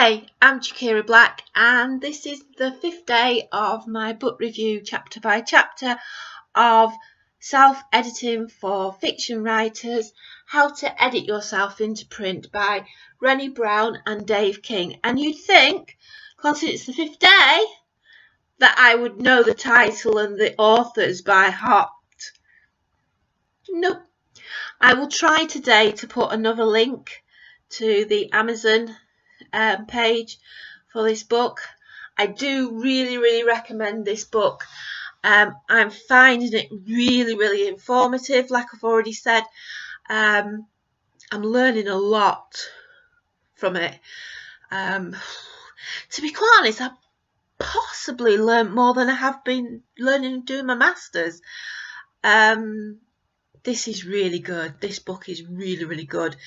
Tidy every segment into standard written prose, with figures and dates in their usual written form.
Hey, I'm Shakira Black, and this is the 5th day of my book review, chapter by chapter, of Self-Editing for Fiction Writers, How to Edit Yourself into Print by Brené Brown and Dave King. And you'd think, because it's the 5th day, that I would know the title and the authors by heart. Nope. I will try today to put another link to the Amazon page for this book. I do really recommend this book. I'm finding it really informative, like I've already said. I'm learning a lot from it. To be quite honest, I've possibly learned more than I have been learning doing my masters. This is really good. This book is really good,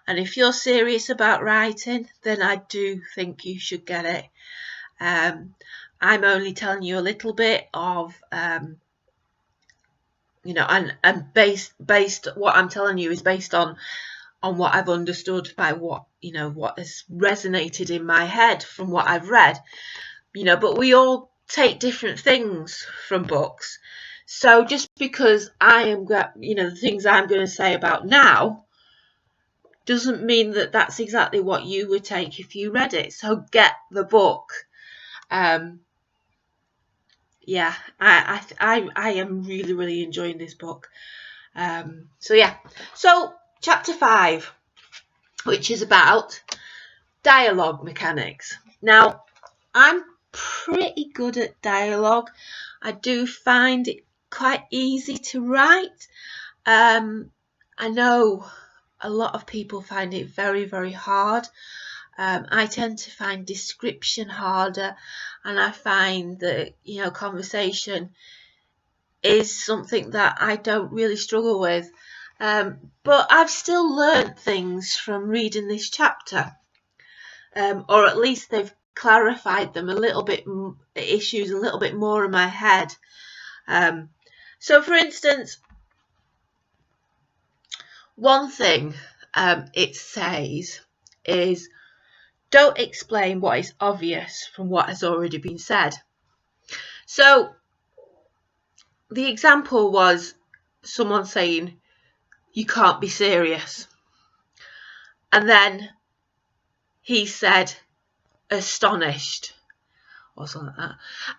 and if you're serious about writing, then I do think you should get it. I'm only telling you a little bit of and based what I'm telling you is based on what I've understood by what has resonated in my head from what I've read. But we all take different things from books. So just because I am, the things I'm going to say about now doesn't mean that that's exactly what you would take if you read it. So get the book. Yeah, I am really enjoying this book. So chapter 5, which is about dialogue mechanics. Now, I'm pretty good at dialogue. I do find it quite easy to write. I know a lot of people find it very hard. I tend to find description harder, and I find that conversation is something that I don't really struggle with. But I've still learnt things from reading this chapter, or at least they've clarified them a little bit, issues a little bit more in my head. So for instance, one thing it says is, don't explain what is obvious from what has already been said. So the example was someone saying, you can't be serious. And then he said, astonished, or something like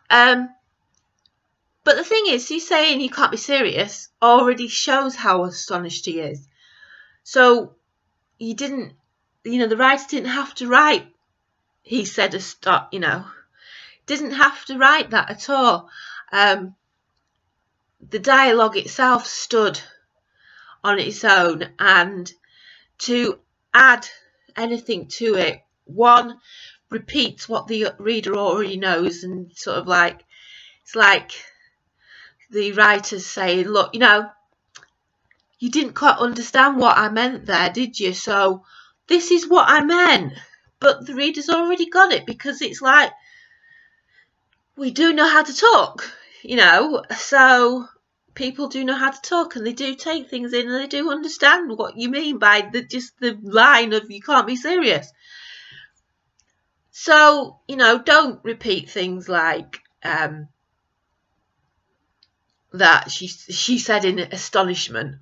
that. But the thing is, he's saying you can't be serious already shows how astonished he is. So you didn't, the writer didn't have to write, he said didn't have to write that at all. The dialogue itself stood on its own, and to add anything to it, one, repeats what the reader already knows, and sort of like, it's like the writer's saying, look, you didn't quite understand what I meant there, did you? So this is what I meant. But the reader's already got it, because it's like, we do know how to talk, so people do know how to talk, and they do take things in, and they do understand what you mean by just the line of you can't be serious. So, don't repeat things like that she said in astonishment.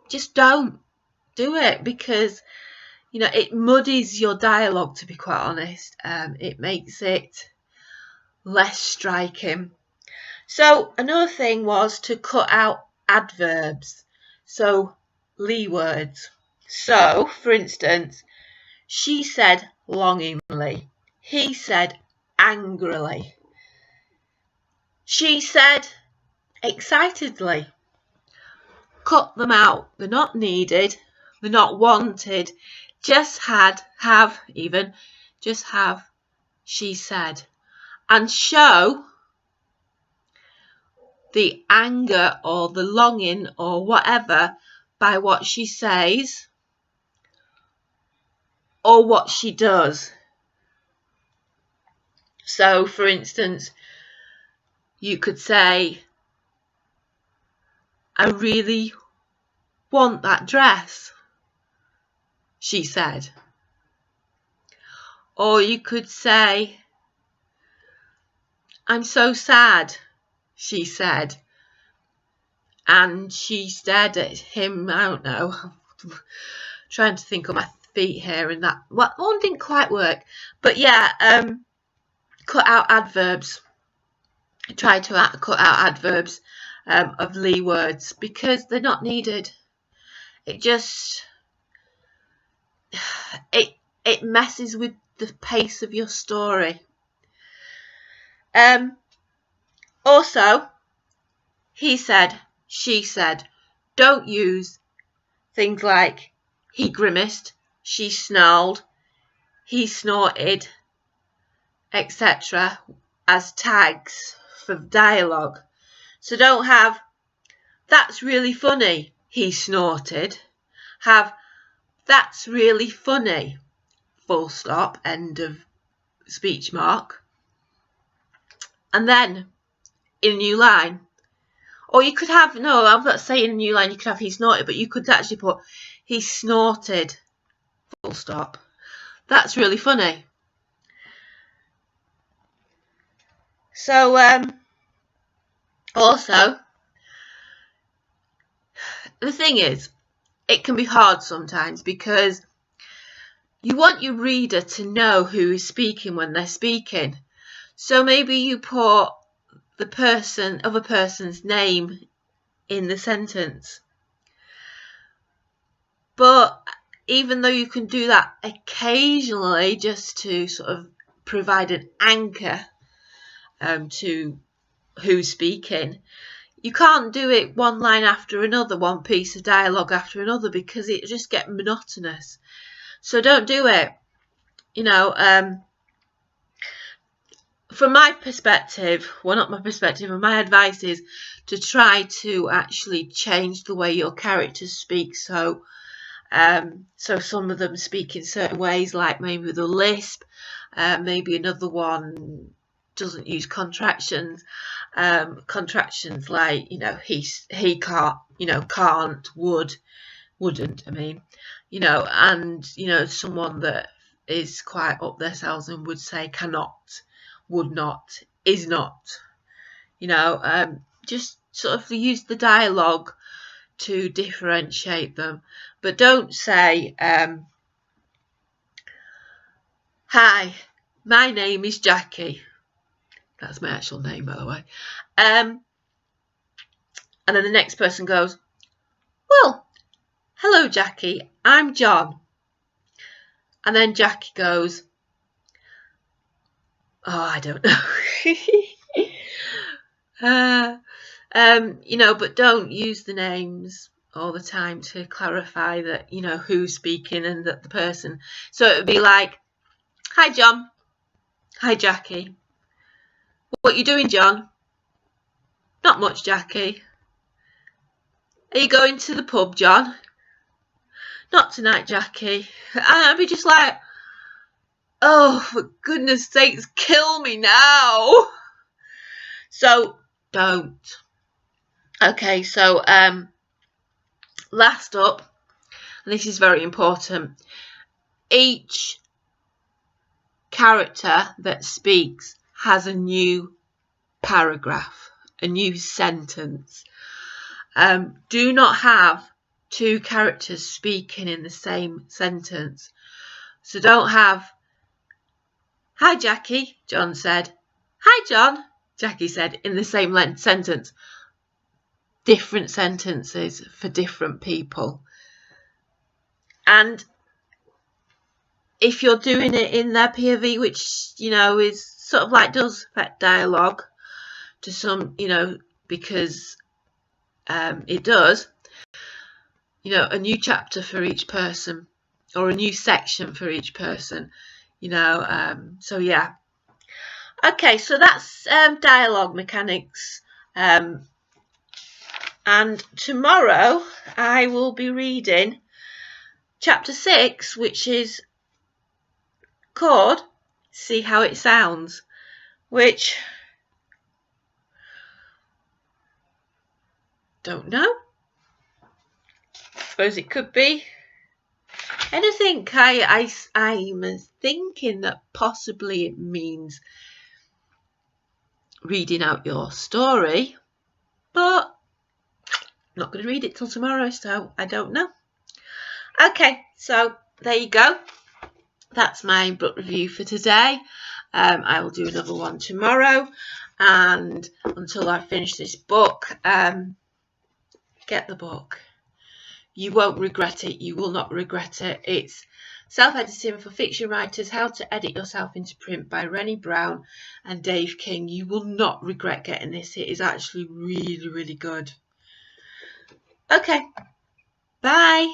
Just don't do it, because it muddies your dialogue, to be quite honest. It makes it less striking. So another thing was to cut out adverbs, so Lee words. So for instance, she said longingly, he said angrily, she said excitedly. Cut them out. They're not needed. They're not wanted. Just have, she said. And show the anger or the longing or whatever by what she says or what she does. So, for instance, you could say, I really want that dress, she said. Or you could say, I'm so sad, she said. And she stared at him, I don't know, trying to think of my feet here and that. Well, one didn't quite work. But yeah, cut out adverbs. Try to cut out adverbs of Lee words because they're not needed. It just, it messes with the pace of your story. Also, he said, she said. Don't use things like he grimaced, she snarled, he snorted, etc. as tags for dialogue. So don't have, that's really funny, he snorted. Have, that's really funny, full stop, end of speech mark. And then, in a new line, or you could have, no, I'm not saying a new line, you could have he snorted, but you could actually put he snorted, full stop. That's really funny. So, also, the thing is, it can be hard sometimes because you want your reader to know who is speaking when they're speaking. So maybe you put the other person's name in the sentence. But even though you can do that occasionally just to sort of provide an anchor to who's speaking, you can't do it one line after another, one piece of dialogue after another, because it just gets monotonous. So don't do it. You know, from my perspective, well, not my perspective, but my advice is to try to actually change the way your characters speak. So some of them speak in certain ways, like maybe with a lisp, maybe another one doesn't use contractions. Contractions like, you know, he can't, you know, can't, wouldn't, I mean, you know, and, you know, someone that is quite up themselves and would say cannot, would not, is not, you know, just sort of use the dialogue to differentiate them. But don't say, hi, my name is Jackie. That's my actual name, by the way. And then the next person goes, well, hello, Jackie, I'm John. And then Jackie goes, oh, I don't know. You know, but don't use the names all the time to clarify that, you know, who's speaking and that the person. So it would be like, hi, John. Hi, Jackie. What you doing, John? Not much, Jackie. Are you going to the pub, John? Not tonight, Jackie. And I'd be just like, oh, for goodness sakes, kill me now. So don't. Okay, so last up, and this is very important, each character that speaks has a new paragraph, a new sentence. Do not have two characters speaking in the same sentence. So don't have, hi, Jackie, John said. Hi, John, Jackie said, in the same sentence. Different sentences for different people. And if you're doing it in their POV, which, you know, is sort of like does affect dialogue to some, you know, because it does, you know, a new chapter for each person or a new section for each person, you know, so yeah. Okay, so that's dialogue mechanics, and tomorrow I will be reading chapter 6, which is called See How It Sounds, which, don't know, I suppose it could be And I think I'm thinking that possibly it means reading out your story, but I'm not going to read it till tomorrow, so I don't know. Okay, so there you go. That's my book review for today. I will do another one tomorrow, and until I finish this book, get the book. You won't regret it. You will not regret it. It's Self-Editing for Fiction Writers, How to Edit Yourself into Print by Rennie Brown and Dave King. You will not regret getting this. It is actually really, really good. Okay, bye.